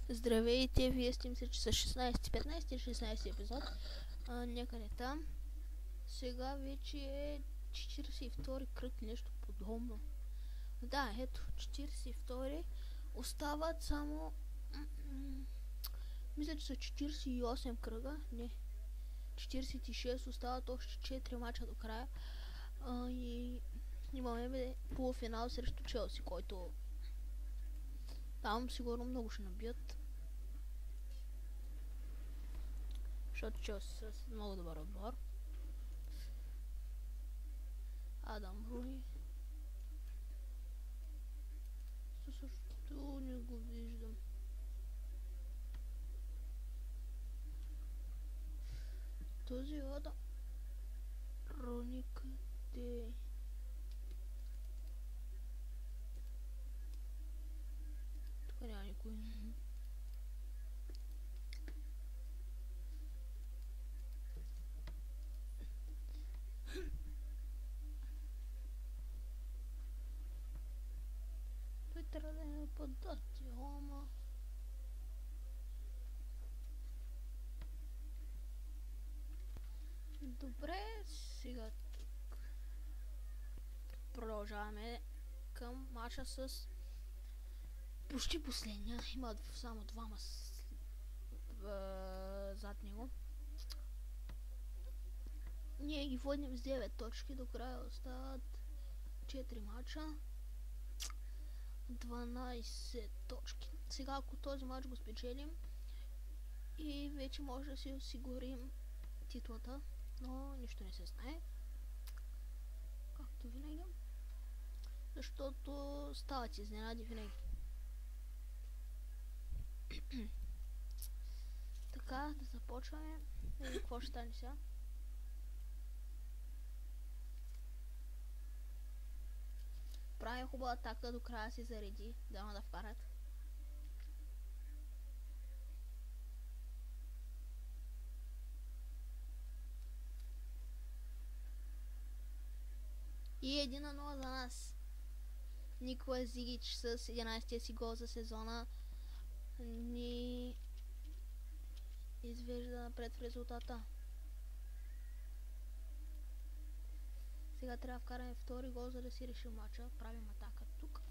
Здравейте, вие сте мисля, че са 16, 15 или 16 епизод. Някъде там. Сега вече е 42 кръг, нещо подобно. Да, ето, 42. Остават само... мисля, че са 48 кръга. Не. 46. Остават още 4 мача до края. И имаме полуфинал срещу Челси, който... там сигурно много ще набият. Защото Челси с много добър отбор. Адам Руни. Също не го виждам. Този Адам Руни къде? Тук няма никой. Той трябва да е нападател, ама... Добре, сега тук продължаваме към матча с почти последния. Има само двама зад него. Ние ги водим с 9 точки, до края остават 4 матча. 12 точки. Сега ако този матч го спечелим и вече може да си осигурим титлата, но нищо не се знае. Както винаги. Защото стават изненади винаги. Така, да започваме. Да видим какво ще стане сега. Правим хубава атака, до края си зареди, да вкарат. И 1-0 за нас. Никола Зигич с 11-тия си гол за сезона ни извежда напред в резултата. Сега трябва да вкараме втори гол, за да си решим матча. Правим атака тук.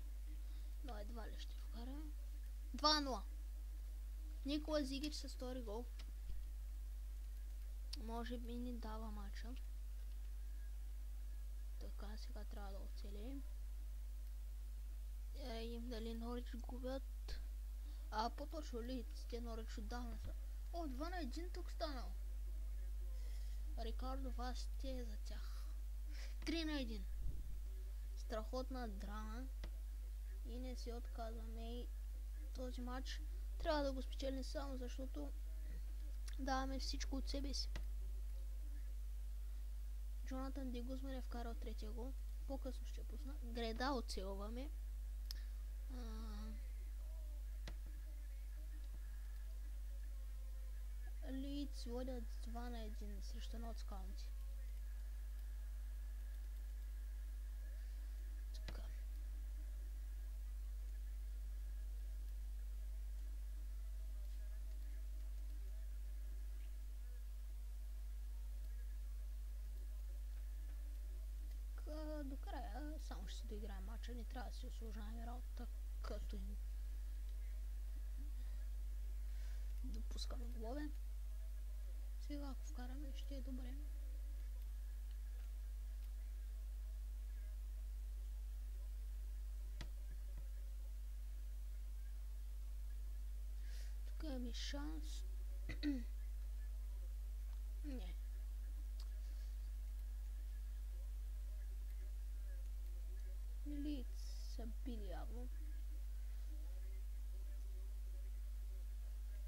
Но едва ли ще вкараме. 2-0. Никола Зигич с втори гол. Може би ни дава матча. Така, сега трябва да оцелеем. Видим дали Норич губят. По-точно лиците Норич отдавна са. 2-1 тук станал. Рикардо Васти е за тях. 3-1. Страхотна драма. И не си отказваме. И този матч трябва да го спечелим само защото даваме всичко от себе си. Джонатан Ди Гузман е вкарал третия гол. По-късно ще пусна. Греда оцелваме. Лийдс водят 2-1 срещу Нотс Каунти. Така. До края само ще си доиграем матча. Не трябва да си осложняваме работа, като им допускаме голове. Сега ако вкараме, ще е добре. Тук имаме шанс. Не. Лийдс са били явно.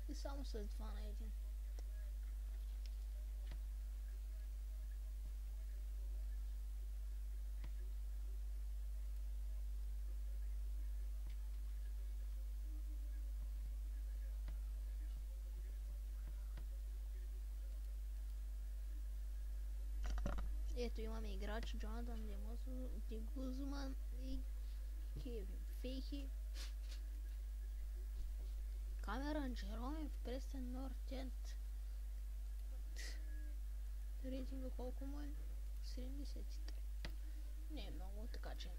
И само с 2-1. Ето имаме играч Джонатан Ди Гузман и Кевин Фейхи. Камера Бертран Джероми в Престън Норт Енд. Рейтинга колко му е? 73. Не е много, така че...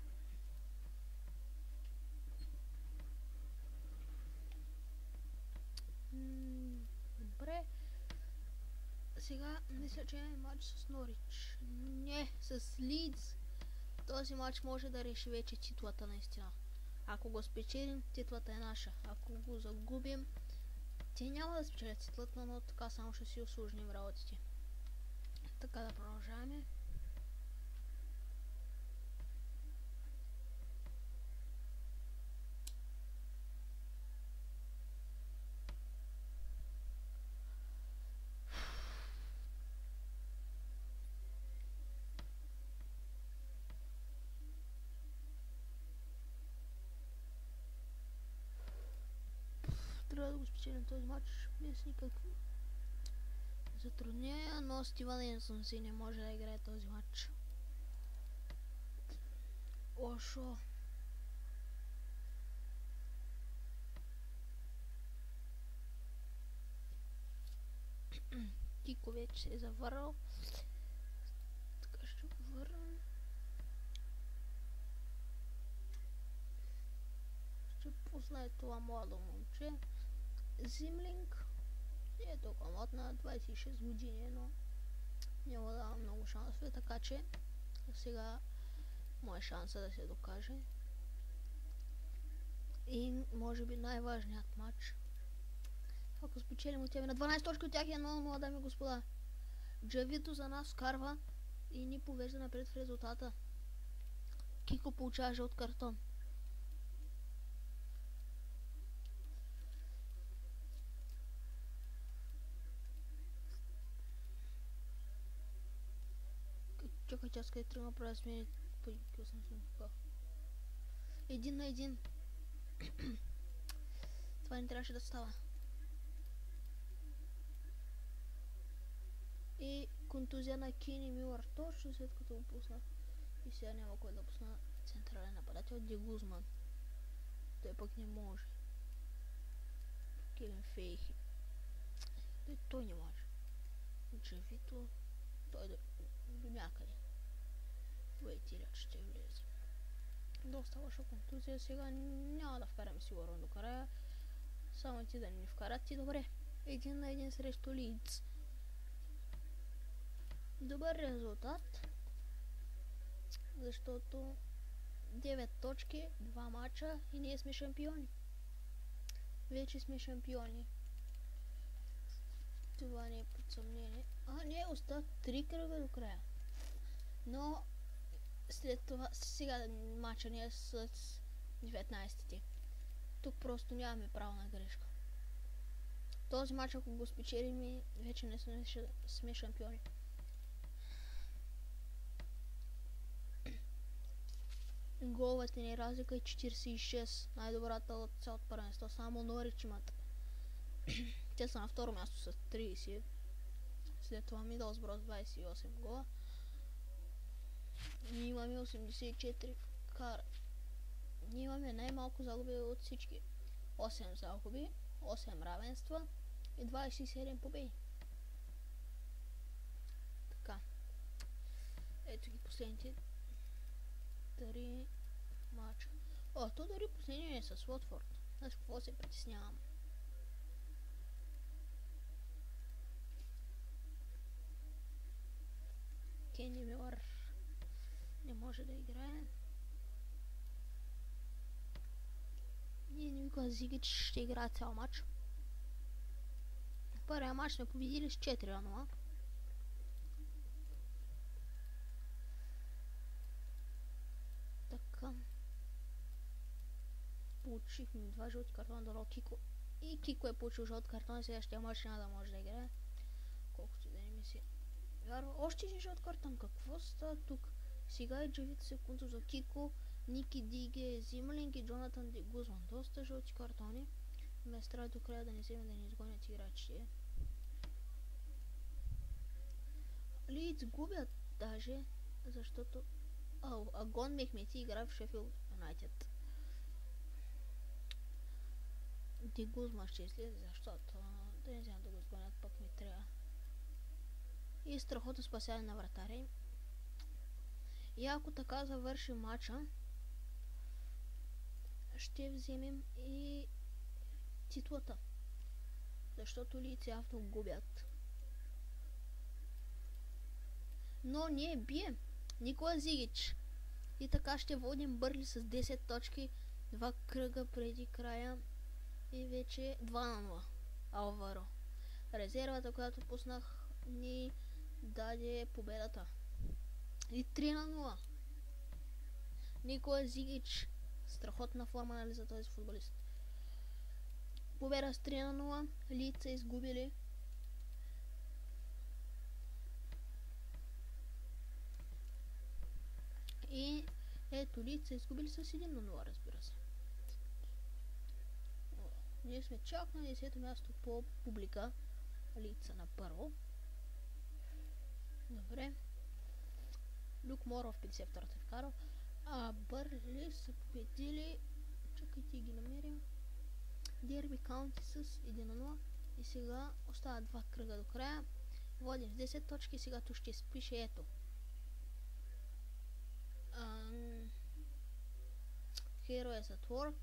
Добре. Сега мисля, че е матч с Норич. Не, с Лидс. Този матч може да реши вече титлата наистина. Ако го спечелим, титлата е наша. Ако го загубим, те няма да спечелят титлата, но така само ще си усложним работите. Така да продължаваме. Трябва да го спечелим този матч без никакви затруднения, но Стивън Енсън си не може да играе този матч. Ошо. Кико вече се е завърнал. Така ще го върнем. Ще пусна това младо момче. Зимлинг. Не е толкова млад, на 26 години, но не му дава много шансове, така че сега му е шанса да се докаже. И може би най-важният матч. Ако спечелим от тях на 12 точки от тях е 0-0, дами и господа. Джавито за нас вкарва и ни повежда напред в резултата. Кико получава жълт картон. Чакай, че аз къде трябва да правя смени. Какво съм си така. 1-1. Това не трябваше да става. И контузия на Кини Милър точно след като го пусна. И сега няма кой да пусна централен нападател Ди Гузман. Той пък не може. Кевин Фейхи. Той не може. Джавито. Той до някъде. Вейтилят ще влезе. Доста лоша контузия. Сега няма да вкараме сигурно до края. Само ти да ни вкарат ти добре. 1-1 срещу Лидс. Добър резултат. Защото 9 точки, 2 мача и ние сме шампиони. Вече сме шампиони. Това не е под съмнение. Не, остават 3 кръга до края. Но след това, сега мача ни е с 19-ти. Тук просто нямаме право на грешка. Този мач, ако го спечелим, вече не сме шампиони. Головата ни разлика е 46. Най-добрата от цялото първенство. Само Норич имат. Те са на второ място с 30. След това Мидълсбро с 28 гола. Ние имаме 84 кара. Ние имаме най-малко загуби от всички. 8 загуби, 8 равенства и 27 победи. Така. Ето ги последните 3 мача. То дори последния е с Уотфорд. Знаеш какво се притеснявам? Кени Милър не може да играе. Ние не викаме Зигич ще играе цял матч. В първия матч сме победили с 4-0. Така. Получихме 2 жълти картона, дало Кико. И Кико е получил жълт картон, следващия матч няма да може да играе. Колкото да не ми се вярва. Още един жълт картон. Какво става тук? Сега е Джавито секунда за Кико, Ники Диге, Зимлинг и Джонатан Ди Гузман. Доста жълти картони. Ме страх до края да не вземе да ни изгонят играчите. Лидс губят даже, защото Агон Мехмети игра в Шефилд Юнайтед. Дигузма ще излезе, защото да не знам да го сгонят, пък ми трябва. И страхотно спасяване на вратаря. И ако така завърши матча, ще вземем и титлата. Защото Лиц явно губят. Но ние бием Никола Зигич. И така ще водим Бърли с 10 точки, 2 кръга преди края и вече 2-0. Алваро. Резервата, която пуснах, ни даде победата. И 3-0. Никола Зигич. Страхотна форма, нали, за този футболист. Победа с 3-0. Лиц са изгубили. И ето Лиц са изгубили с 1-0, разбира се. Ние сме чак на 10-то място по публика. Лица на първо. Добре. Люк Моро в 52-та вкарал. А Бърли са победили. Чакайте ги намерим. Дерби Каунти с 1-0. И сега остават 2 кръга до края. Водим с 10 точки. Сега тук ще спише ето. Heroes at Work.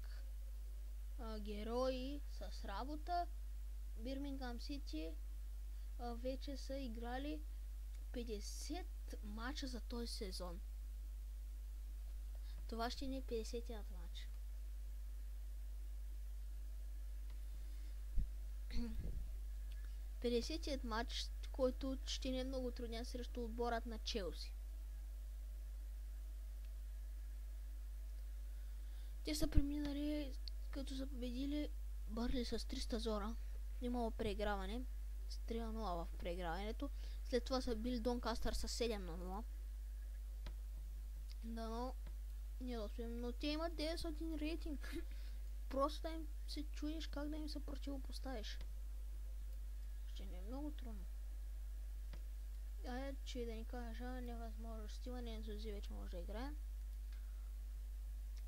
Герои с работа. Бирмингам Сити вече са играли 50 мача за този сезон. Това ще ни е 50-тият матч. Петдесетият матч, който ще ни е много труден срещу отборът на Челси. Те са преминали, като са победили Бърли с 300 зора. Имало преиграване. С 3-0 в преиграването. След това са били Донкастър с 7-0. Но не успеем. Но те имат 900 рейтинг. Просто да им се чуеш как да им се противопоставиш. Ще не е много трудно. Че да ни кажа невъзможно. Стивън Ензози вече може да играе.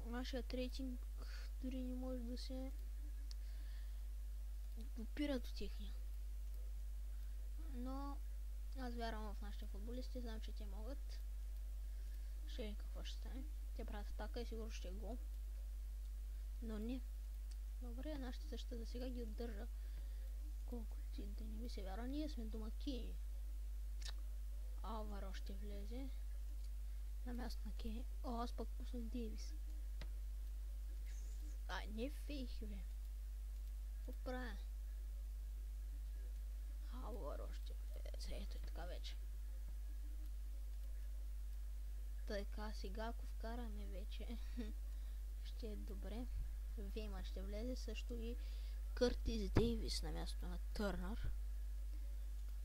Нашият рейтинг дори не може да се допира до техния. Но аз вярвам в нашите футболисти, знам, че те могат. Ще видим какво ще стане. Те правят атака и сигурно ще е гол. Но не. Добре, нашата защита за сега ги отдържа. Колкото и да не ми се вярва, ние сме домакини. Алваро ще влезе на място на Ке. О, аз пък пуснах Дейвис. Не фейх, бе. Поправя. Алваро ще влезе. Ето и така вече. Така, сега ако вкараме вече ще е добре. Вейма ще влезе, също и Къртис Дейвис на място на Търнър.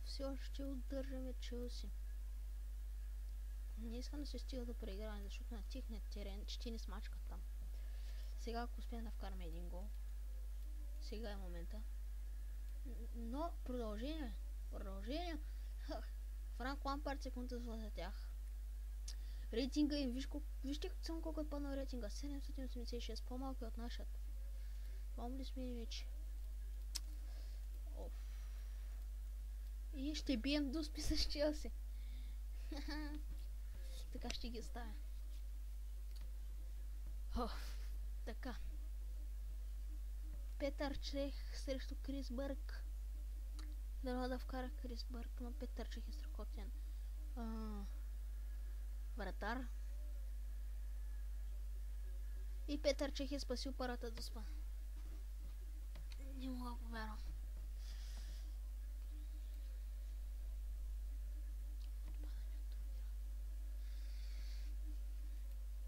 Все още отдържаме Челси. Не искам да се стига до преиграване, защото на техният терен ще ни смачкат там. Сега ако успеем да вкараме един гол, сега е момента. Но продължение. Франк Лампард секунда за тях. Рейтинга им, вижте само колко е паднал рейтинга. 786, по-малко от нашата. Вам ли сме вече? И ще бием до списа с Челси. Така ще ги оставя. Така. Петър Чех срещу Крис Бърк. Дано да вкара Крис Бърк, но Петър Чех е страхотен вратар. И Петър Чех е спасил парата да спа. Не мога да повярвам.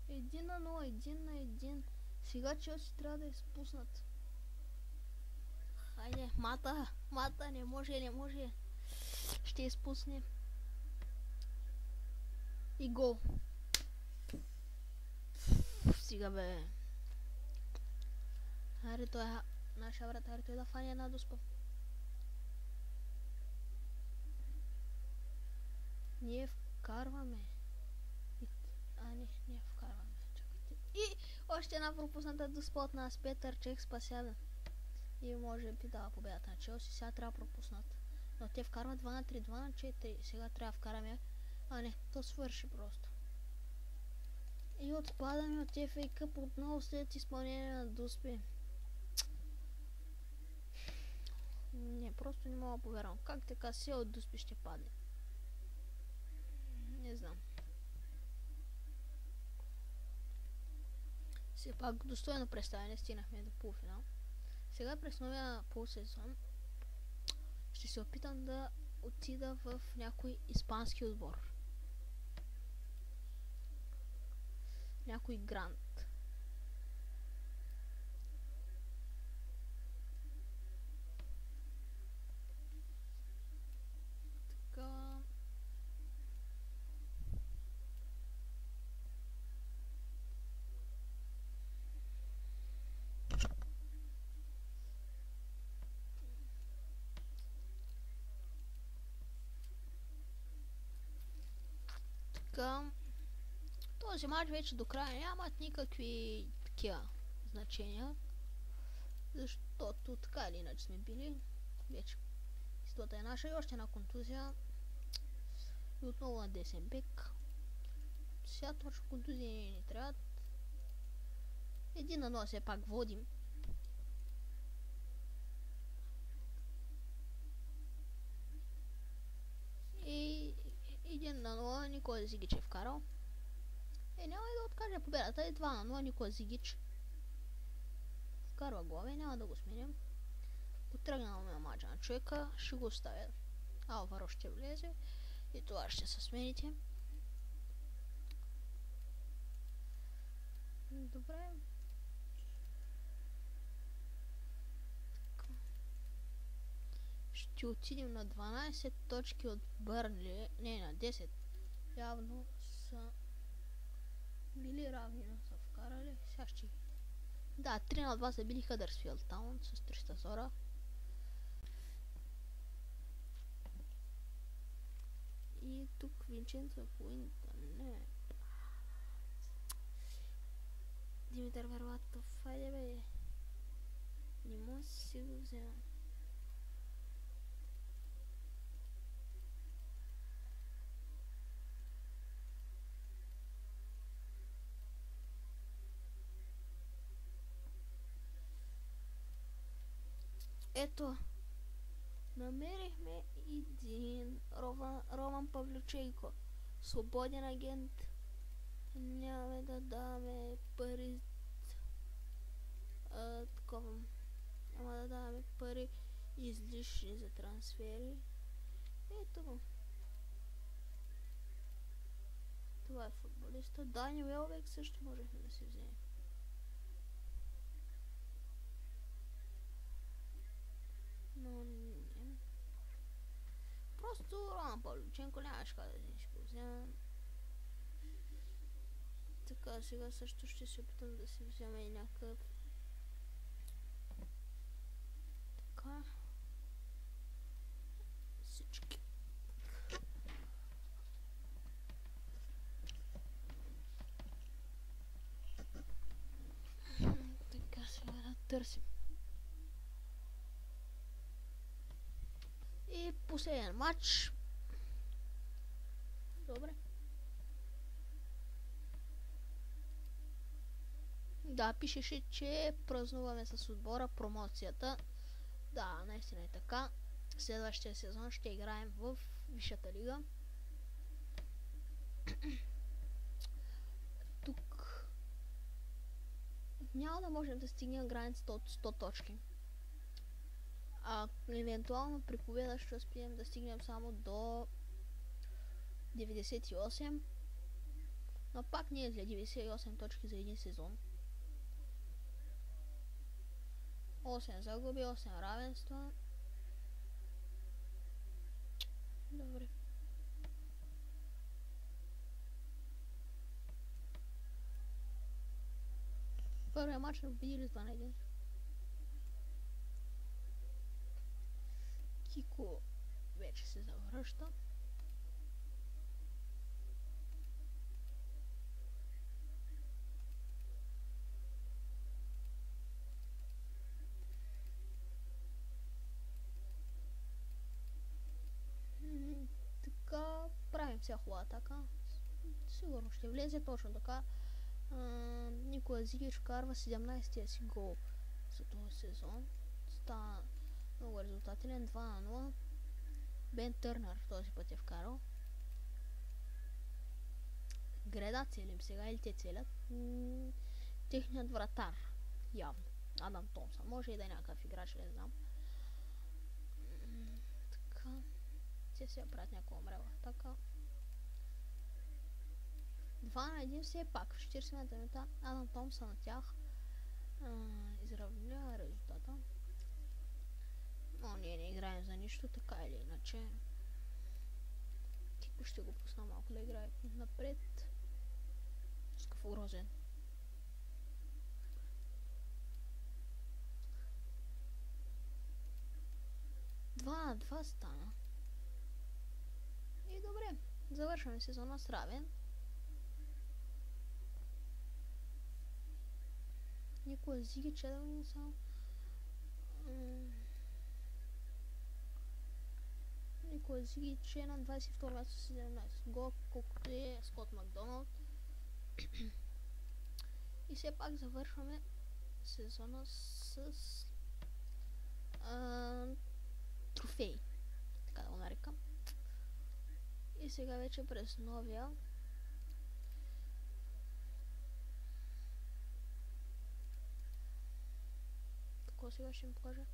Един на 1. Сега Челси трябва да изпуснат. Хайде, Мата, не може. Ще изпусне. И гол. Сега бе. Хайде, той е наша вратар, той да фане една доспа. Ние вкарваме. Не вкарваме. Чакайте. И още една пропусната доспа от нас. Петър Чех спасява. и може би да победят на Челси. Сега трябва да пропуснат. Но те вкарват 2 на 3, 2 на 4. Сега трябва да вкараме. А не, то свърши просто. И отпадаме от FA Cup отново след изпълнение на Дуспи. Не, просто не мога да повярвам. Как така все от Дуспи ще падне? Не знам. Все пак достойно представяне, стигнахме до полуфинал. Сега през новия полусезон ще се опитам да отида в някой испански отбор. Някой грант. Така. Така. Този матч вече до края нямат никакви такива значения. Защото така или иначе сме били. Вече историята е наша и още една контузия. И отново на десен бек. Сега точно контузии ни трябват. 1-0 все пак водим. И 1-0 Никола Зигич е вкарал. Няма и да откаже победата. И 2-0 Никола Зигич вкарва главе, няма да го сменим. Потръгнал мача на човека, ще го оставя. Алваро ще влезе и това ще се смените. Добре. Ще отидем на 12 точки от Бърнли. Не, на 10. Явно са били равни, но са вкарали. Сега ще... Да, 3 на 2 са били Хъдърсфилд Таун с 300 зора. И тук Винченцо Пуинта. Не. Димитър Варватов. Хайде бе. Не може да си го взема. Ето. Намерихме един Роман Павлючейко. Свободен агент. Няма да даваме пари. Такова. Няма да даваме пари излишни за трансфери. Ето го. Това е футболиста. Дани Велбек също можехме да си вземем. Но не. Просто Роман Павлюченко нямаше как да ще го вземем. Така, сега също ще се опитам да си взема и някакъв. Така. Всички. Така, сега да търсим. И последен матч. Добре. Да, пишеше, че празнуваме с отбора промоцията. Да, наистина е така. Следващия сезон ще играем в Висшата лига. Тук няма да можем да стигнем границата от 100 точки. А евентуално при победа ще успеем да стигнем само до 98. Но пак не е за 98 точки за един сезон. 8 загуби, 8 равенства. Добре. Първия матч победили 2 на 1. Кико вече се завръща. се хубава така. Сигурно ще влезе точно така. Никола Зигич вкарва 17-тия си гол за този сезон. Стана много резултатен, 2-0. Бен Търнър този път е вкарал. Греда целим сега или те целят. Техният вратар, явно. Адам Томсън. Може и да е някакъв играч, не знам. Така. Те се правят някаква умрела. Така. 2-1 все пак. В 40 минута Адам Томсън на тях изравнява резултата. Но ние не играем за нищо, така или иначе. Тико ще го пусна малко да играе напред. Скъв грозен. Два стана. И добре, завършваме сезона с равен. Никола Зигич да видим само. Никола Зигич е на 22 място с 17 гол, колкото е Скот Макдоналд. И все пак завършваме сезона с трофей, така да го нарекам. И сега вече през новия какво сега ще им покажа?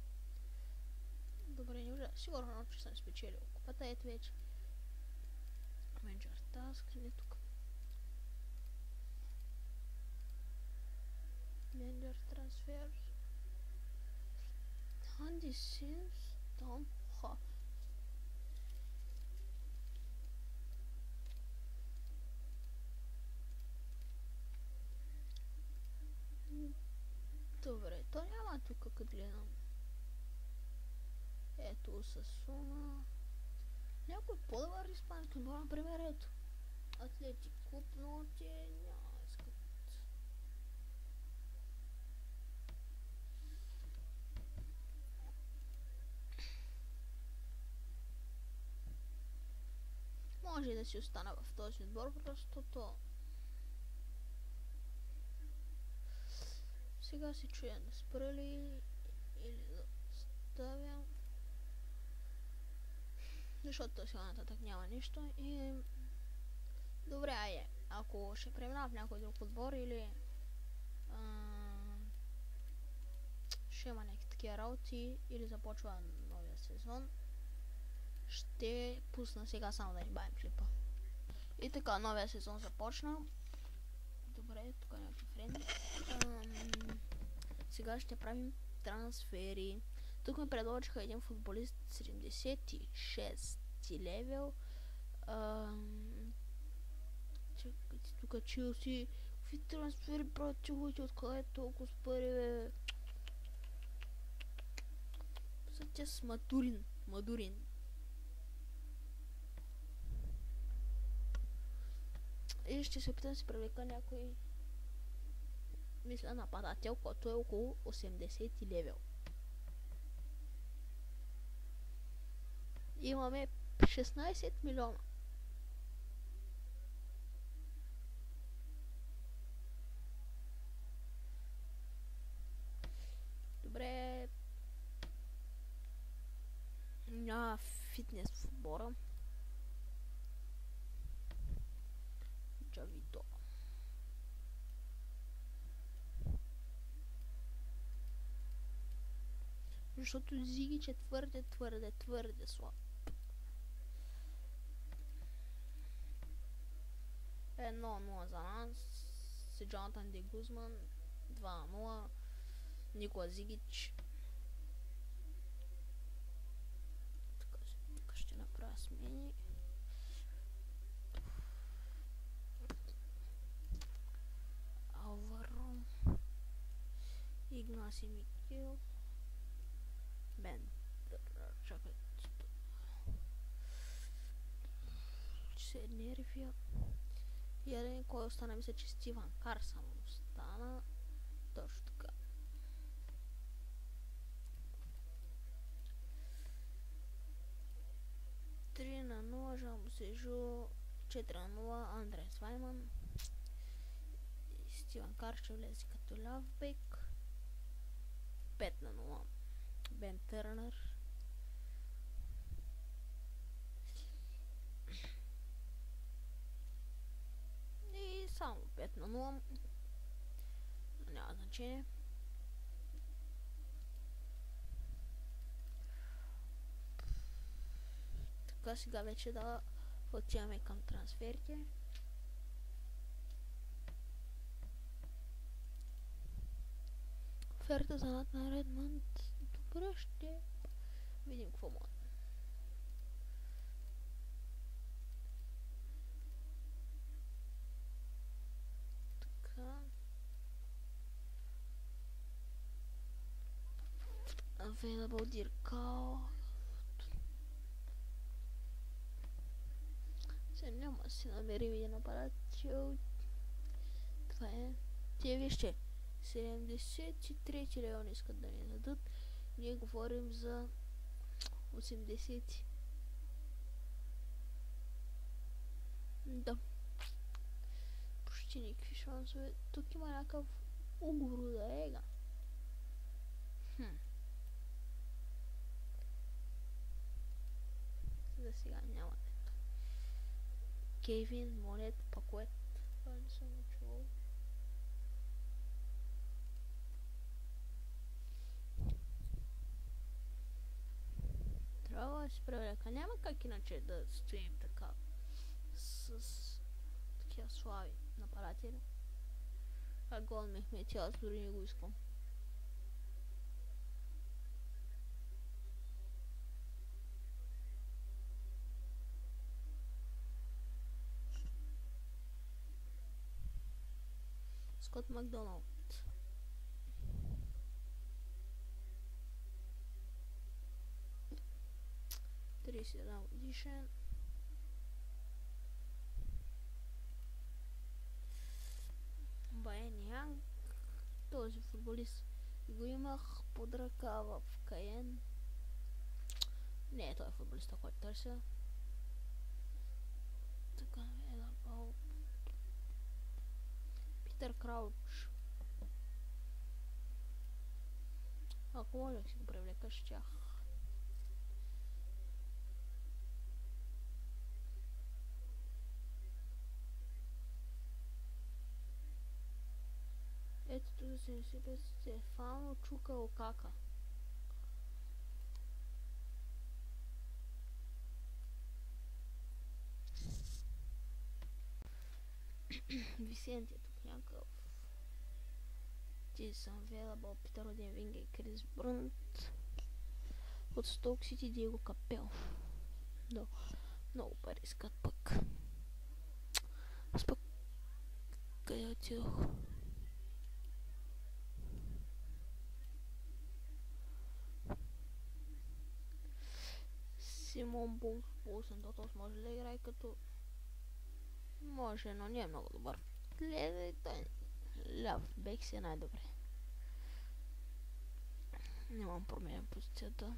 Добре, не уже. Сигурно, че съм спечелил купата. Ето вече. Менеджер Таск, не тук. Менеджер трансфер. Анди Симс, Том Ха. Добре, то няма тук като гледам. Ето Сасуна. Някой по-добър испански, но например ето. Атлетик клуб, но те няма искат. Може и да си остана в този отбор, просто сега се чуя да спра ли или да ставям. Защото сега нататък няма нищо и... Добре, айде. Ако ще премина в някой друг отбор или... ще има някакви такива работи или започва новия сезон, ще пусна сега само да ни бавим клипа. И така, новия сезон започна. Добре, тук е някакви френди. Сега ще правим трансфери. Тук ми предложиха един футболист 76 левел. Чакайте, тук Челси. Какви трансфери правят чухайте, откъде толкова пари, бе? Сътя с Мадурин. И ще се опитам да си привлека някой, мисля, нападател, който е около 80 левел. Имаме 16 милиона. Добре. Няма фитнес в отбора. Джавито. Защото Зигич е твърде слаб. 1-0 за нас. С Джонатан Де Гузман. 2-0. Никола Зигич. Тук ще направя смени. Алваро. Игнаси Микел. Бен. Чакай. Се нервия. И един кой остана, мисля, че Стивън Карсън остана. Точно така. Три на 0, Жан Босежо, 4-0 Андрес Вайман. Стивен Кар ще влезе като ляв бек. 5-0 Бен Търнър. И само 5-0. Няма значение. Така, сега вече да отиваме към трансферите. Оферта за Натан Редмонд. Добре, ще видим какво може. Така. Available Диркал. Сега няма да си намерим един апарат. Това е. Тия вижте. 73 леона искат да ни дадат. Ние говорим за 80. Да. Почти никакви шансове. Тук има някакъв уговор да ега. За сега няма дето. Кевин, Монет, Пакует. Това не съм го чувал. Трябва да си превлека. Няма как иначе да стоим така с такива слави нападатели. А гол Мехмети, аз дори не го искам. Скот Макдоналд. Една годишен. Баен Янг. Този футболист го имах под ръка в Каен. Не е той футболиста, който търся. Така, Елабал. Питър Крауч. Ако може да си го привлека, щях. Ето тук да се не сипе Стефано Чука Окака. Висенти е тук някакъв. Ти съм available, Питър Роден Винга и Крис Брънт. От Стоук Сити Диего Капел. Но много пари искат пък. Аз пък къде отидох? Симон Болсен Дотос може да играе като... Може, но не е много добър. Гледай, той ляв бек си е най-добре. Нямам променя позицията.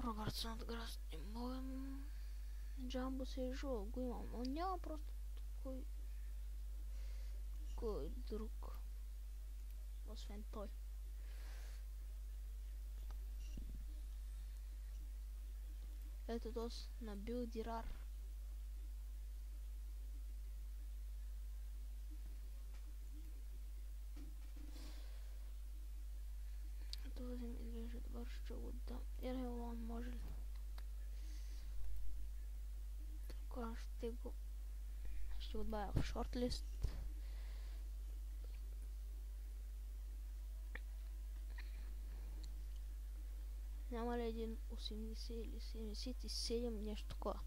Робъртсън от Граст не можем. Джамбо се е жул, го имам, но няма просто кой друг. Освен той. Ето този Набил Дирар. Този ми изглежда добър, ще го дам. Ерелон може ли? Така ще го отбавя в шортлист. Няма ли един 80 или 77 нещо такова?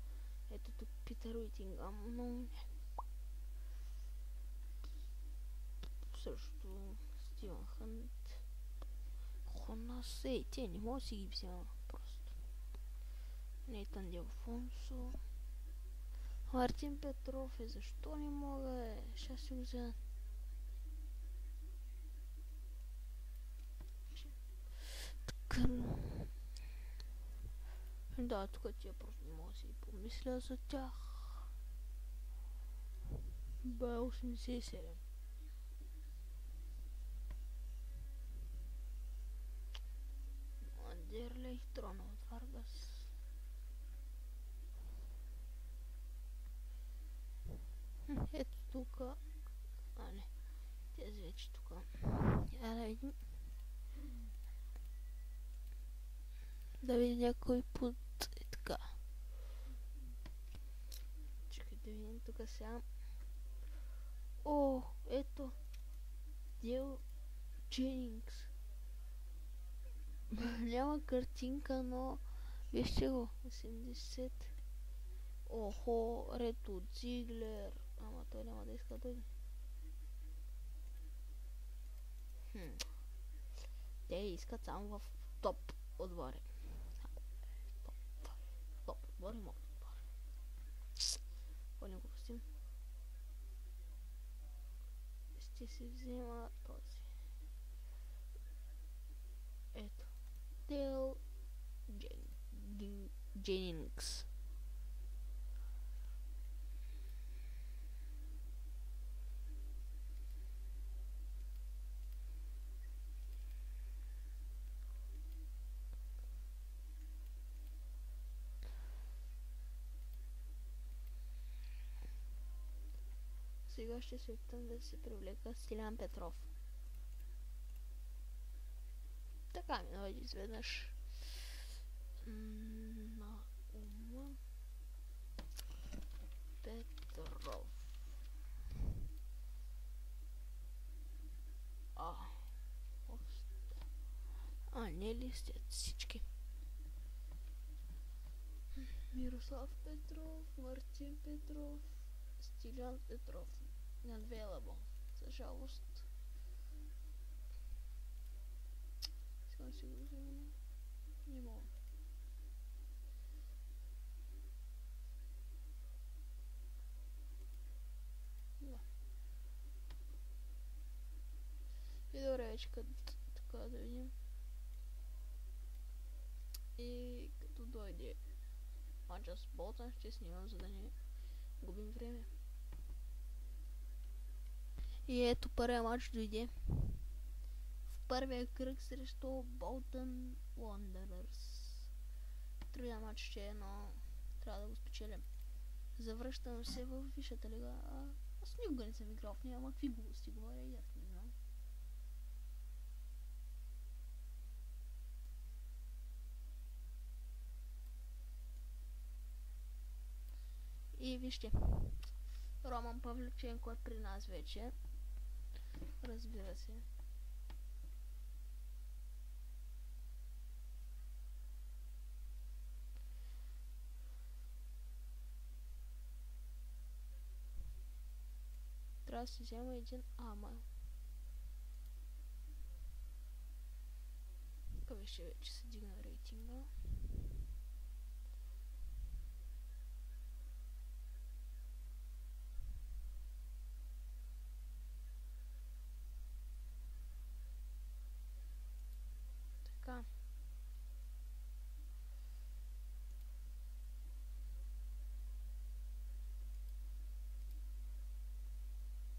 Ето тук Питър Уитингъм, но не. Също Стивън Хънт. Хонас, те не мога да си ги взема просто. Нейтан Делфонсо. Мартин Петров е, защо не мога, ще си го взема. Да, тук тия просто не мога да си помисля за тях. Б87. Anderlecht Роналд Варгас. Ето тук. А, не. Тези вече тук. Я да видим. Да видим някой под... Е така. Чакай да видим тук сега. О, ето. Дел Дженингс. Няма картинка, но вижте го. 80. Охо, Рето Циглер. Ама той няма да иска да дойде. Те искат само в топ отбори. Топ отбори могат отбори. Какво не го пустим? Ще си взема този. Ето. Дел Дженингс. Сега ще се опитам да се привлека Стилян Петров. Така ми наведи изведнъж на ума. Петров. Не ли сте всички? Мирослав Петров, Мартин Петров, Стилян Петров. Unavailable. За жалост. Сега си го взема. Не мога. Да. И добре, вече така да видим. И като дойде мача с Болтън, ще снимам, за да не губим време. И ето първия матч дойде. В първия кръг срещу Болтън Wanderers. Труден матч ще е, но трябва да го спечелим. Завръщам се в Висшата лига. Аз никога не съм играл в нея, ама какви глупости говоря и аз не знам. И вижте, Роман Павлюченко е при нас вече. Разбира се. Трябва да си взема един ама. Така вижте, вече се дигна рейтинга. Така.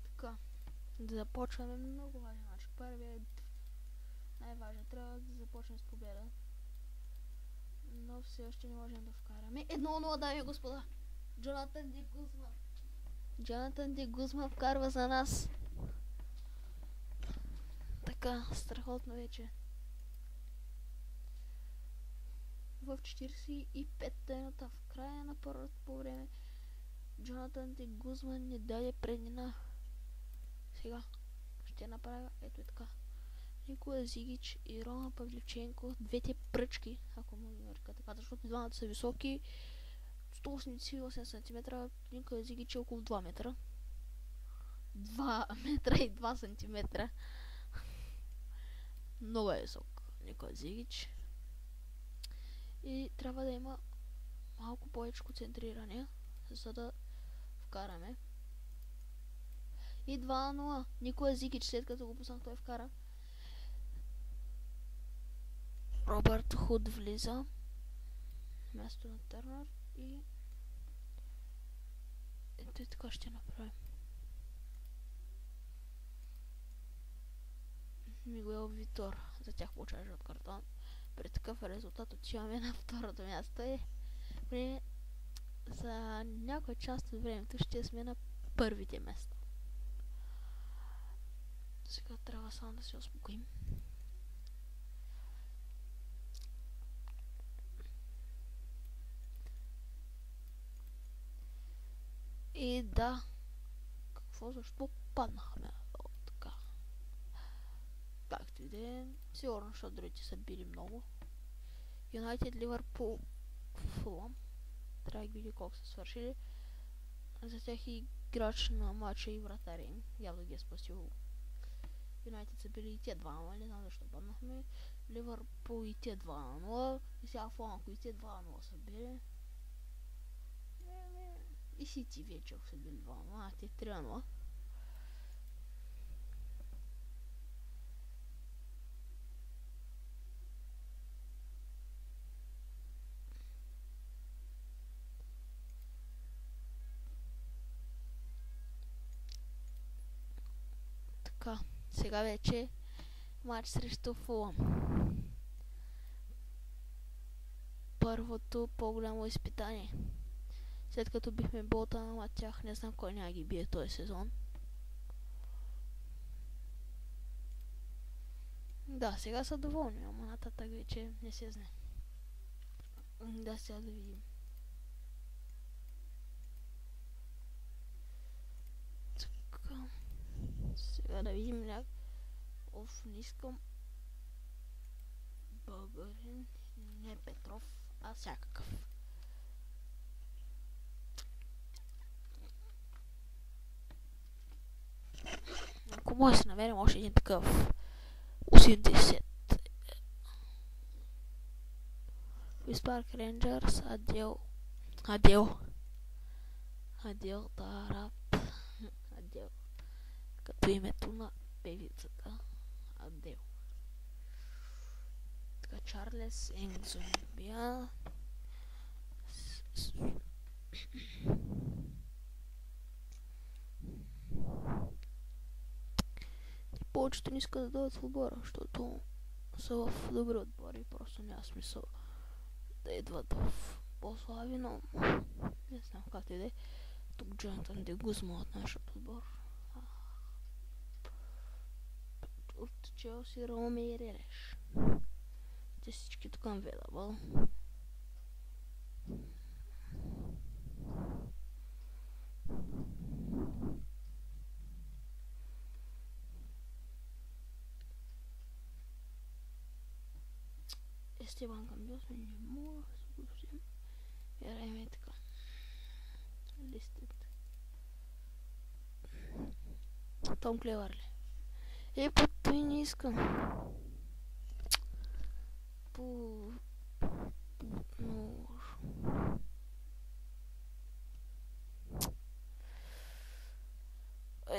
Така. Да започваме много важен мач. Първият е най-важен. Трябва да започнем с победа. Но все още не можем да вкараме. 1-0, дами и господа. Джонатан Ди Гузман. Джонатан Ди Гузман вкарва за нас. Така, страхотно вече. В 45-та минута, в края на първото по време, Джонатан Ди Гузман ни даде преднина. Сега ще направя ето така. Никола Зигич и Роман Павлюченко, двете пръчки, ако мога да нарека така, защото двамата са високи, 188 см, Никола Зигич е около 2 метра. 2 метра и 2 см. Много е висок Никола Зигич. И трябва да има малко повече центриране, за да вкараме. И 2-0. Никола Зигич, след като го пуснах, той вкара. Робърт Худ влиза. място на Търнър и ето и така ще направим. Мигуел Витор, за тях получава жълт картон. При такъв резултат отиваме на второто място и за някоя част от времето ще сме на първите места. Сега трябва само да се успокоим. И да, защо паднахме? Така. Както и да е, сигурно, защото другите са били много. Юнайтед, Ливърпул, Фулъм. Трябва да види колко са свършили. За тях и играч на матча и вратаря им. Явно ги е спасил. Юнайтед са били и те 2-0, не знам защо паднахме. Ливърпул и те 2-0. И сега Фулъм, ако и те 2-0 са били. И Сити вече са били 2-0, те 3-0. Така, сега вече матч срещу Фулъм. Първото по-голямо изпитание. След като бихме Болтън, ама тях не знам кой няма ги бие този сезон. Да, сега са доволни, ама нататък вече не се знае. Да, сега да видим. Така. Сега да видим не искам българин, не Петров, а всякакъв. Ако може да се намерим още един такъв 80. Виспарк Рейнджърс, Адел Тарап. Адел. Като името на певицата. Адел. Така, Чарлес Енгзомбия. Повечето не искат да дойдат в отбора, защото са в добри отбори, просто няма смисъл да идват в по-слаби, но не знам както и да е. Тук Джонатан Де Гузман от нашия отбор. От Челси Роме и Ререш. Те всички тук available. Естебан Камбиос не мога да се го взема. Ярайме така. Листът. Том Клевърли. Той не искам.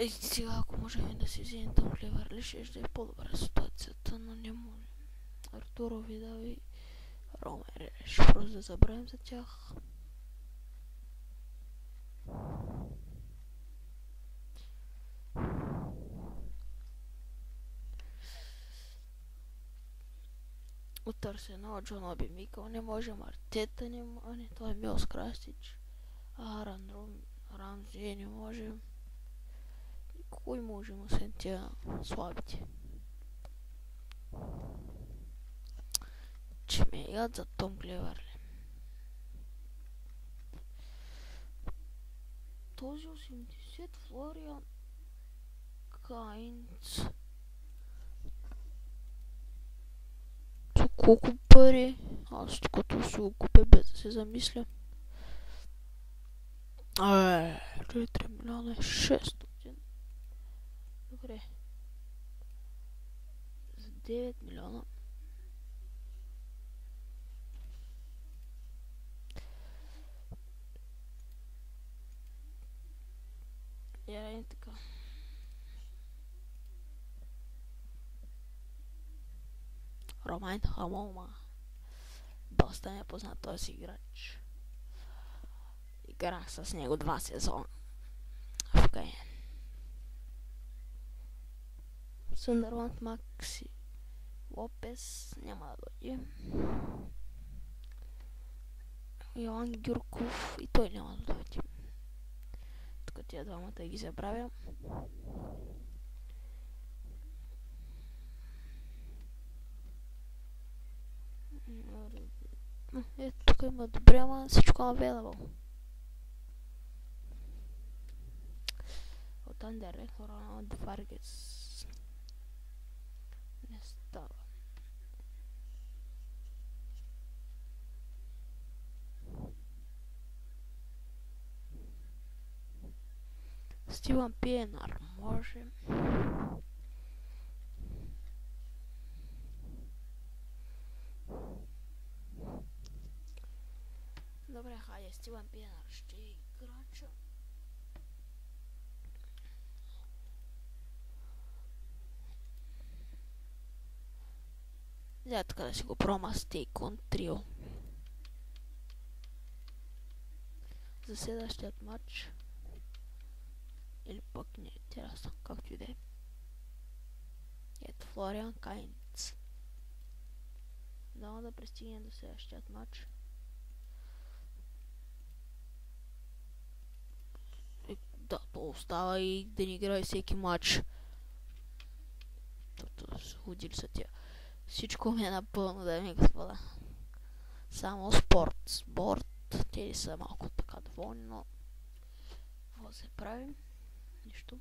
Сега ако можем да си вземем Том Клевърли, ще е по-добра ситуацията, но не може. Артуро Видал и Роме Ререш. Просто да забравим за тях. От Арсенал Джон Оби Микъл не може, Артета не може, той е Милс Крастич, Рамзи не може. Кой може, освен тя слабите? Че ме яд за Том Клевърли. Този 80 Флориан Кайнц. За колко пари? Аз като си го купя без да се замисля. 3 милиона 600. Добре. За 9 милиона. Я така. Ромайн Хамома. доста ми е познат този играч. Играх с него 2 сезона в Кайен. Сундерланд Макси Лопес няма да дойде. Йоан Гюрков и той няма да дойде. Тук тия двамата ги забравя. Ето тук има добре, ама всичко available. От Андерек, Роналд Фаргес. Не става. Стивън Пиенар може. Добре, хайде, Стивън Пиенар ще е играча. Да, така да си го прома Стейкон Трио. За следващият матч. Или пък не е интересно, както и да е. Ето Флориан Кайнц. Дано да пристигне до следващият матч. Да, то остава и да ни играе всеки матч. Ходили са тия. Всичко ми е напълно, дами и господа. Само спорт. Те са малко така доволни, но какво се прави? Нищо.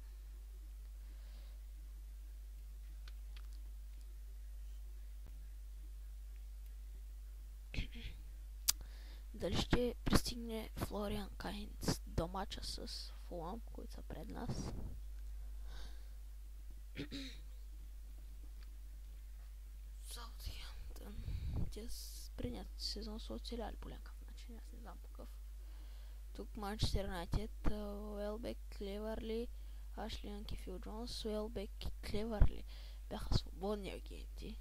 Дали ще пристигне Флориан Кайнц до мача с Фулам, които са пред нас? Саутгемптън. Те предният сезон са оцеляли по някакъв начин, аз не знам по какъв. Тук Манчестър Юнайтед, Уелбек, Клеверли, Ашли Янки, Фил Джонс, Уелбек и Клеверли бяха свободни агенти.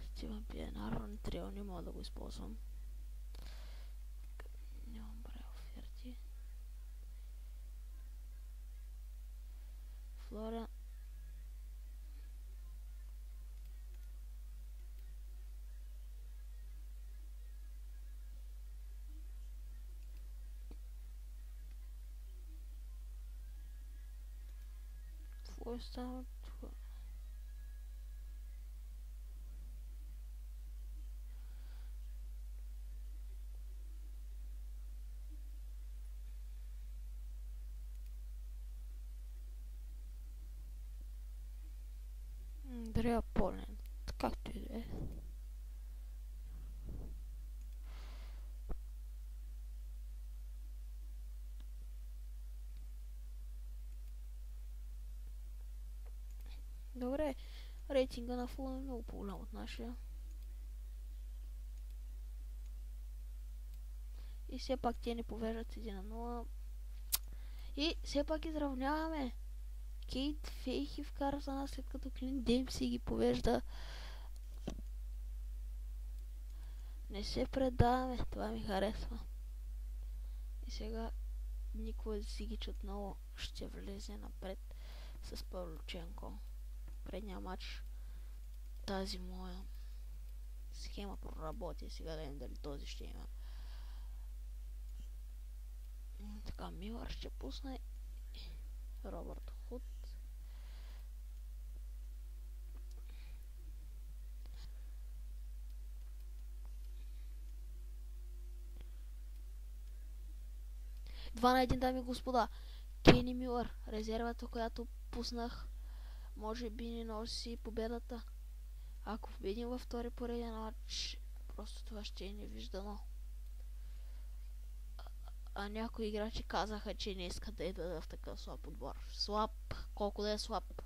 Стивън Пиенар, Трио не мога да го използвам. Нямам бре оферти. Флориан. Какво става това? Андреа Полен, както и да е. Добре, рейтинга на Фулъм е много по-голям от нашия. И все пак те ни повеждат 1-0. И все пак изравняваме. Кейт Фейхи вкара за нас, след като Клинт Демпси ги повежда. Не се предаваме, това ми харесва. И сега Никола Зигич отново ще влезе напред с Павлюченко. Предния матч тази моя схема проработи, сега да видим дали този ще има. Така, Милър ще пусне Робърт Худ. Два на един, дами и господа. Кени Милър, резервата, която пуснах, може би ни носи победата. Ако победим във втори пореден матч, просто това ще е невиждано. А някои играчи казаха, че не искат да идват в такъв слаб отбор. Слаб, колко да е слаб.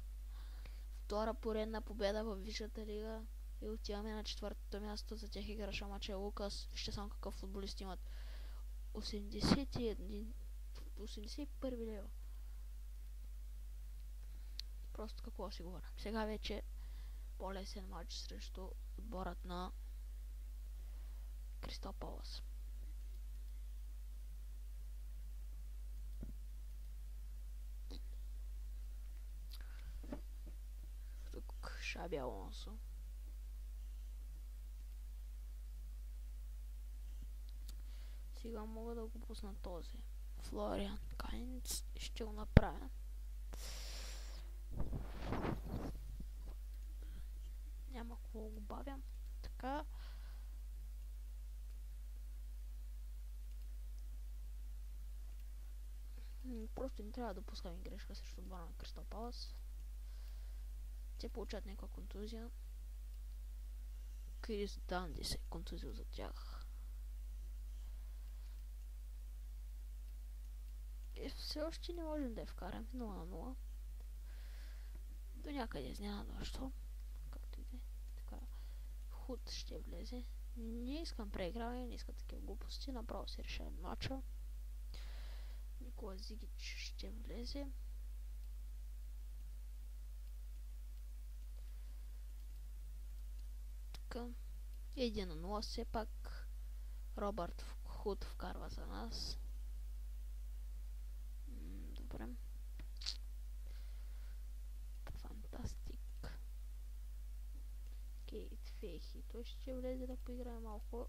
Втора поредна победа в Висшата лига и отиваме на четвъртото място. За тях играша мача е Лукас. Вижте само какъв футболист имат. 81 лева. Просто какво си говоря. Сега вече по-лесен матч срещу отборът на Кристал Палас. Тук Шаби Алонсо. Сега мога да го пусна този. Флориан Кайнц. Ще го направя. Няма какво го бавя. Така. Просто не трябва да допускаме грешка срещу отбора на Кристал Палас. Те получат някаква контузия. Крис Данди се е контузил за тях. И все още не можем да я вкарам 0-0. До някъде изненадващо. Както и да е. Така. Худ ще влезе. Не искам преиграване, не искам такива глупости. Направо си решаем матча. Никола Зигич ще влезе. Така. 1-0 все пак. Робърт Худ вкарва за нас. Добре. Фантастик. Кейт Фейхи. Той ще влезе да поиграе малко.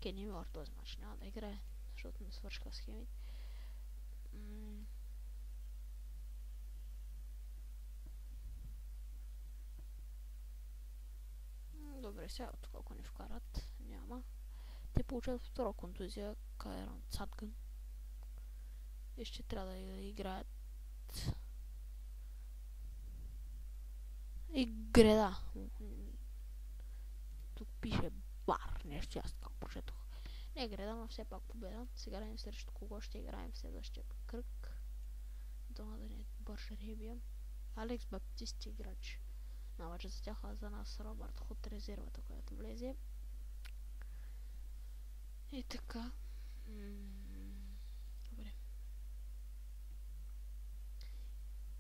Кени Милър този матч няма да играе, защото не свършиха схемите. Добре, сега тук ако не вкарат, няма. Те получават втора контузия, Кайрон Цатгън. И ще трябва да играят. И Греда. Тук пише бар, нещо аз така прочетох. Не Греда, но все пак победа. Сега не срещу кого ще играем в следващия кръг. Дома да не е добър жребия. Алекс Баптист играч. Навача за тях, а за нас Робърт Худ резервата, която влезе. И така. Добре.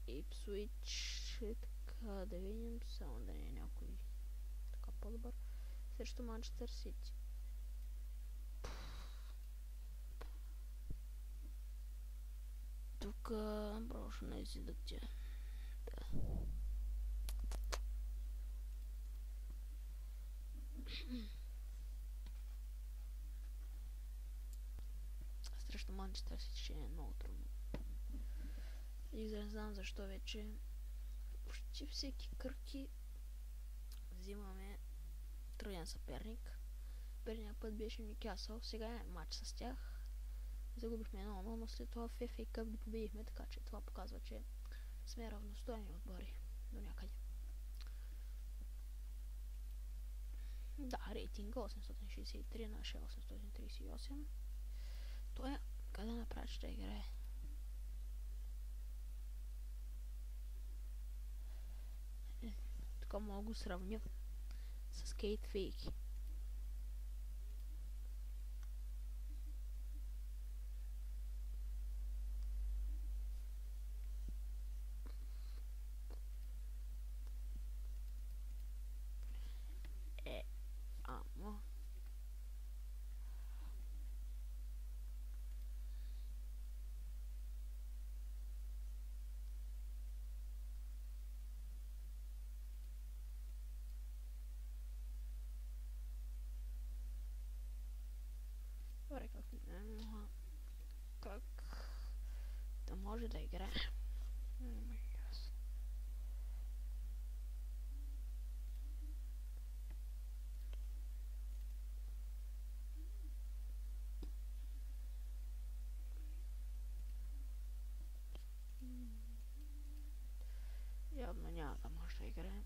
Ипсуич. Така да видим, само да не е някой така по-добър. Срещу Манчестър Сити. Тук броша на изидъкция. Да. Срещу Манчестър Сити ще е много трудно. И да не знам защо вече почти всеки кръги взимаме труден съперник. Предния път беше Нюкасъл, сега е матч с тях. Загубихме 1-0, но след това в FA Cup ги победихме, така че това показва, че сме равностойни отбори до някъде. Да, рейтинга 863, наше 838. Той къде направи, ще играе? Тук мога го сравня с Кейт Фейки. Ама добре, как да може да играе? Явно няма да може да играе.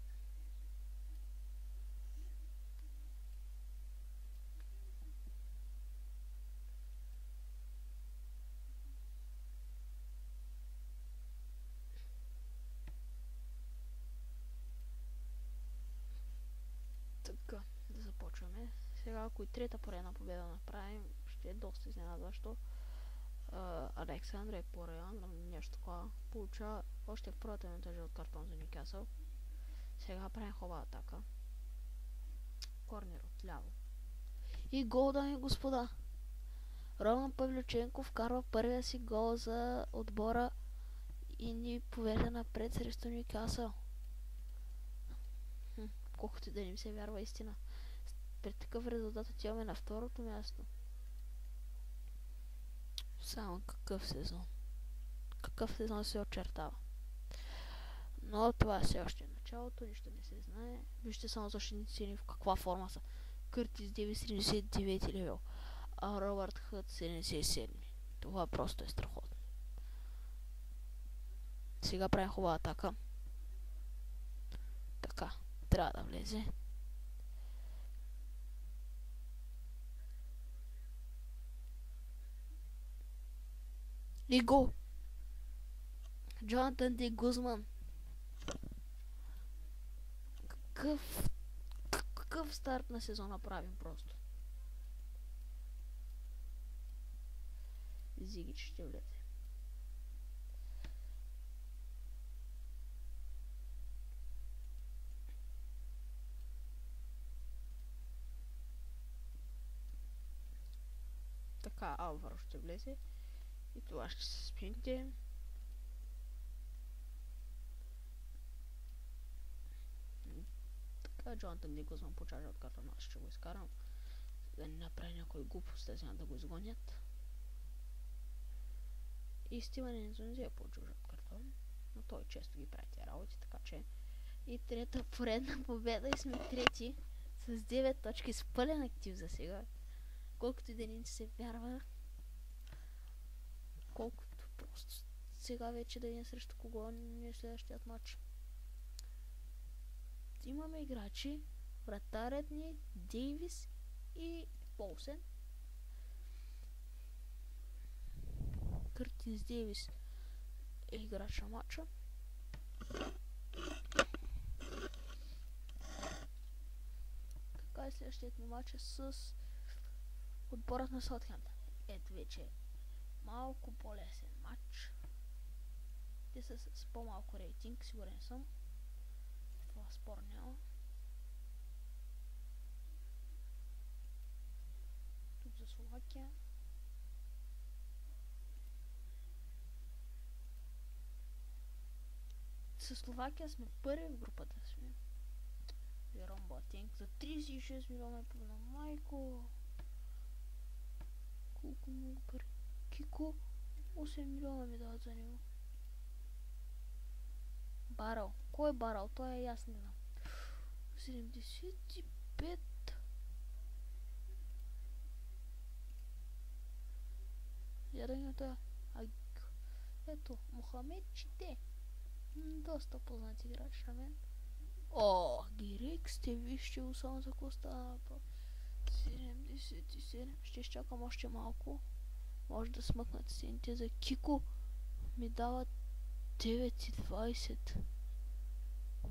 Така, да започваме. Сега, ако и трета поредна победа направим, ще е доста изненадващо. Александър Пореян, нещо такова, получава още в първата минута жълт картон за Нюкасъл. Сега правим хубава атака. Корнер отляво. И гол, дами и господа. Роман Павлюченко вкарва първия си гол за отбора и ни поведе напред срещу Нюкасъл. Колкото и да им се вярва истина. При такъв резултат отиваме на второто място. Само какъв сезон. Какъв сезон се очертава. Но това е все още началото, нищо не се знае. Вижте само защитници в каква форма са. Къртис Дейвис 79 левел, а Робърт Хът 77. Това просто е страхотно. Сега правим хубава атака. Така, трябва да влезе. И гол! Джонатан Ди Гузман. Какъв старт на сезона правим просто. Зигич ще влезе. Така, Алваро ще влезе. И това ще се спините. Така, Джонатан Ди Гузман почажа от картона, аз ще го изкарам. Да не направи някой глупост, да го изгонят. И Стивън Ензонзи е по-чужа от картон, но той често ги прави тези работи, така че и трета поредна победа и сме трети с 9 точки с пълен актив за сега. Колкото и да ни се вярва, колкото просто сега вече да видим срещу кого ни е следващият матч. Имаме играчи, вратарят ни, Дейвис и Полсен. Къртис Дейвис е играч на матча. Така е следващият ми матч с отборът на Саутхемптън. Ето вече малко по-лесен матч. Те са с по-малко рейтинг, сигурен съм. Това спор няма. Тук за Словакия. С Словакия сме първи в групата сме. Жером Ботинг за 36 милиона и на майко. Колко много пари. Кико 8 милиона ми дават за него. Барал. Кой е Барал? Той е ясно не знам. 75. Яденята. Ето, Мохамед Чите. Доста познат играч на мен. О, директ сте, вижте го само за какво става въпрос. 77. Ще изчакам още малко. Може да смъкнат стените за Кико. Ми дават 9,20.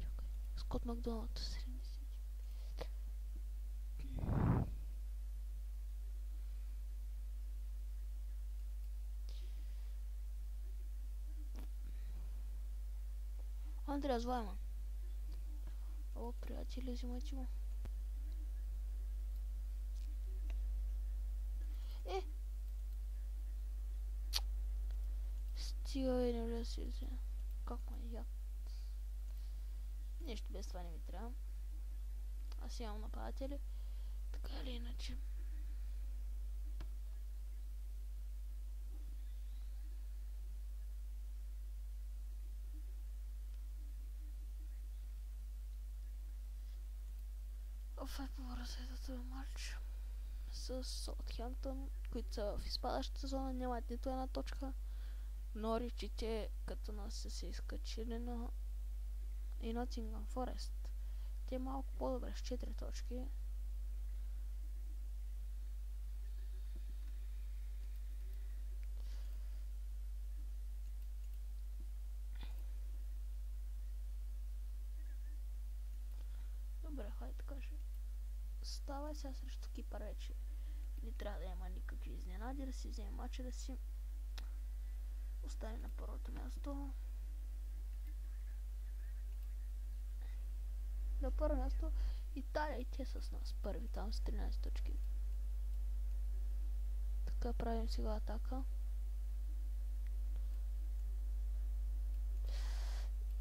Чакай. Скот Макдоналд 70. Андреас Вайман. О, приятели, взимайте го. Стига не влезе се. Как ме яд. Нещо без това не ми трябва. Аз имам нападатели. Така или иначе. Това е повързетата матч с Саутхемптън, които са в изпадащата зона, нямат нито една точка. Норич и те като нас са се изкачили на и Нотингъм Форест. Те малко по-добре с 4 точки. Добре, хайде така ще става сега срещу Кипър вече. Не трябва да има никакви изненади, да си вземе матча, да си остави на първото място. На първо място Италия и те с нас първи там с 13 точки. Така правим сега атака.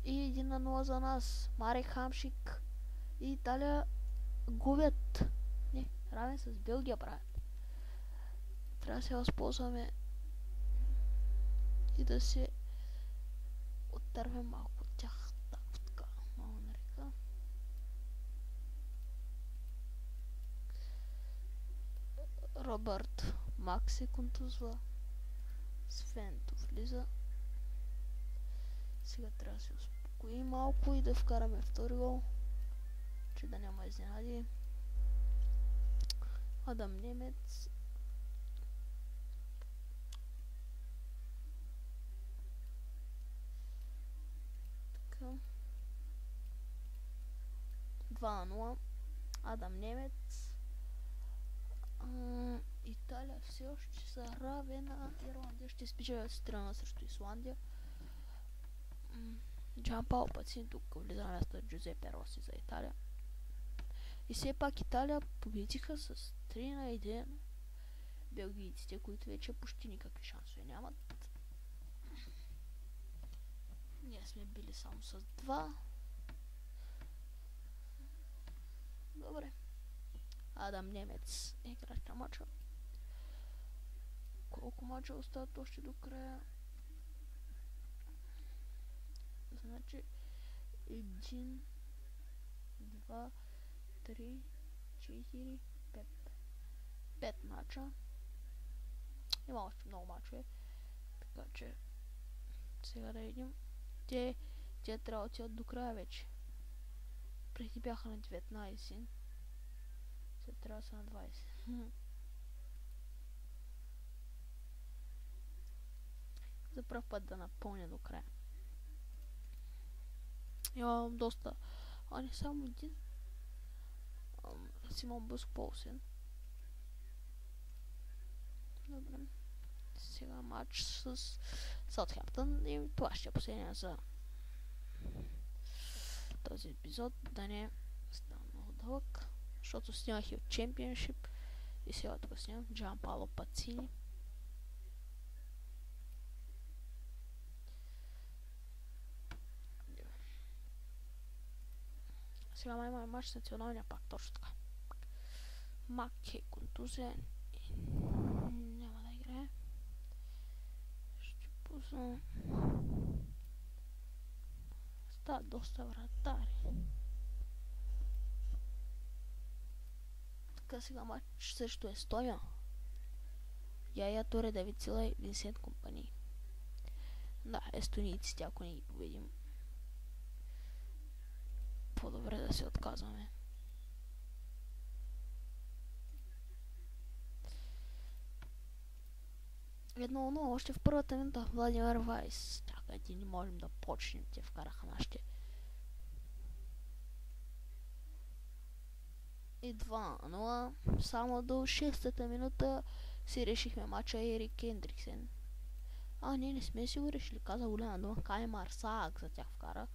И 1-0 за нас. Марек Хамшик и Италия губят. Не, равен с Белгия правят. Трябва да се възползваме и да се оттървем малко от тях. Така, много нарека. Робърт Макс се контузва. Свенто влиза. Сега трябва да се успокоим малко и да вкараме втори гол, че да няма изненади. Адам Немец. Така. 2-0. Адам Немец. Италия все още са равена. Ирландия ще спечелят с 3 срещу Исландия. Джанпаоло Пацини тук влиза на място Джузепе Роси за Италия. И все пак Италия победиха с 3-1 белгийците, които вече почти никакви шансове нямат. Ние сме били само с 2. Добре. Адам Немец е играч на мача. Колко мача остават още до края? Значи 1, 2, 3, 4, 5. 5 мача. Има още много мачове. Така че сега да видим. Те трябва да отидат до края вече. Преди бяха на 19. Сега трябва да са на 20. За пръв път да напълня до края. Имам доста. А не само един. Симон Бъск Полсен. Добре. Сега матч с Саутхемптън и това ще е последния за този епизод. Да не става много дълъг, защото снимах и от Championship и сега тук снимам Джанпаоло Пацини. Сега имаме матч с националния пак, точно така. Мак е контузен и няма да играе. Ще пусна. Става доста вратари. Така сега матч срещу Естония. Яя Торе, Давид Сила и Винсент Компани. Да, естонийците, ако не ги победим, по-добре да се отказваме. Едно, още в първата минута Владимир Вайс. Чакайте, не можем да почнем, те вкараха нашите. И 2-0. Само до 6-та минута си решихме мача Ерик Хендриксен. Не сме си го решили, каза голяма дума. Каймар Саак за тях вкара.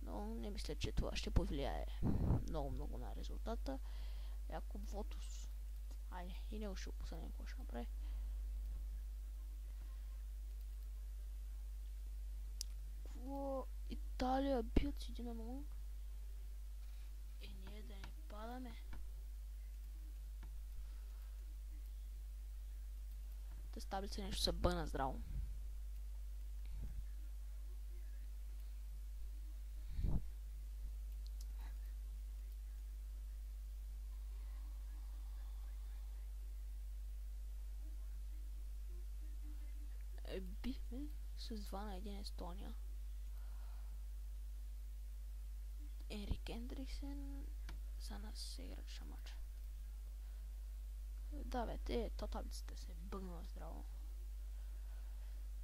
Но не мисля, че това ще повлияе много на резултата. Якоб Вотус. Айде, и него ще опосъдим какво ще направи. Италия бият с 1-0. И ние да не падаме. Тази таблица нещо се бъна здраво. Бихме с 2-1 Естония. Ерик Хендриксен за нас се играч на матча. Да бе, то таблицата се бъгнала здраво.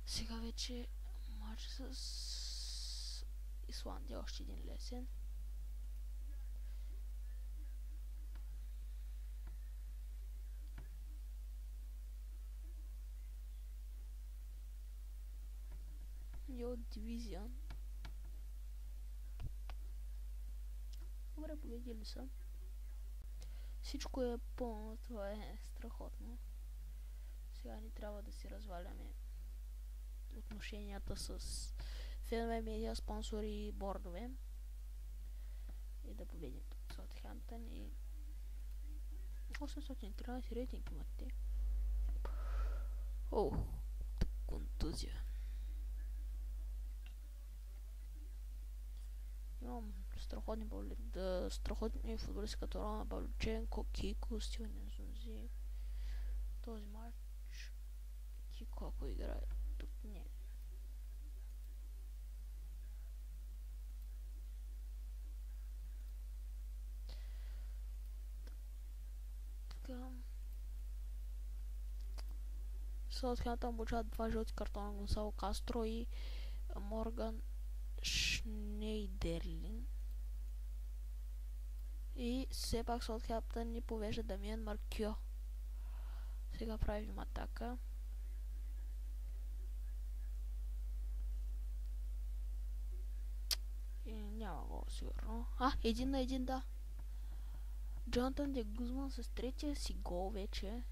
Сега вече матч с Исландия, още един лесен. И от дивизион. Добре, победили са. Всичко е пълно, това е страхотно. Сега ни трябва да си разваляме отношенията с фенове, медиа, спонсори и бордове. И да победим Саутхемптън и 813 рейтинг имат те. Ох, контузия. Имам страхотни футболисти като Рома Павлюченко, Кико, Стивен Нзунзи. Този матч Кико ако играе тук не. Така. Саутхемптън получават 2 жълти картона, Гонсало Кастро и Морган Шнейдерлин. И все пак Саутхемптън ни повежда Дамиен Маркьо. Сега правим атака. И няма гол сигурно. 1-1, да. Джонатан де Гузман с третия си гол вече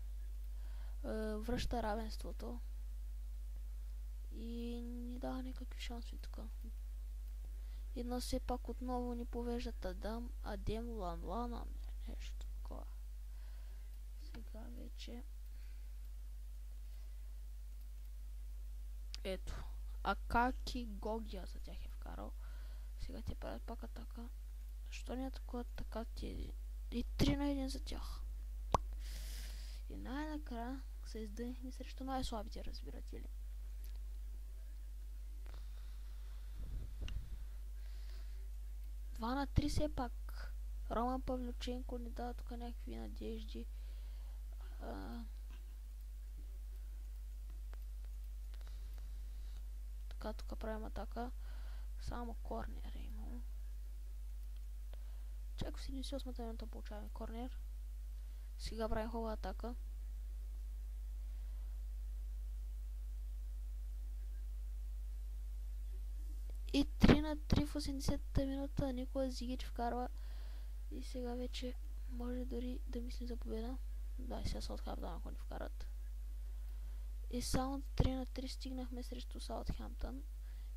връща равенството. И ни дава някакви шансове тук. И но все пак отново ни повеждат Адем Лан, нещо такова. Сега вече ето. Акаки Гогия за тях е вкарал. Сега те правят пак атака. Защо не атакуват така тези? И 3-1 за тях. И най-накрая се издънихме срещу най-слабите разбиратели. Два на 3 все пак. Роман Павлюченко ни дава тук някакви надежди. Така, тук правим атака. Само корнер е имало. Чак в 78-та минута получаваме корнер. Сега правим хубава атака. И 3 на 3 в 80-та минута Никола Зигич вкарва. И сега вече може дори да мислим за победа. Да, и сега Саутхемптън ако ни вкарат. И само 3 на 3 стигнахме срещу Саутхемптън,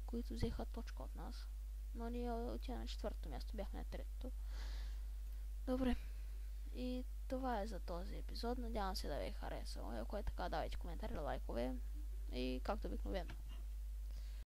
които взеха точка от нас. Но ние отиваме на 4-то място, бяхме на 3-то. Добре. И това е за този епизод. Надявам се да ви е харесало. Ако е така, давайте коментари, лайкове. И както обикновено.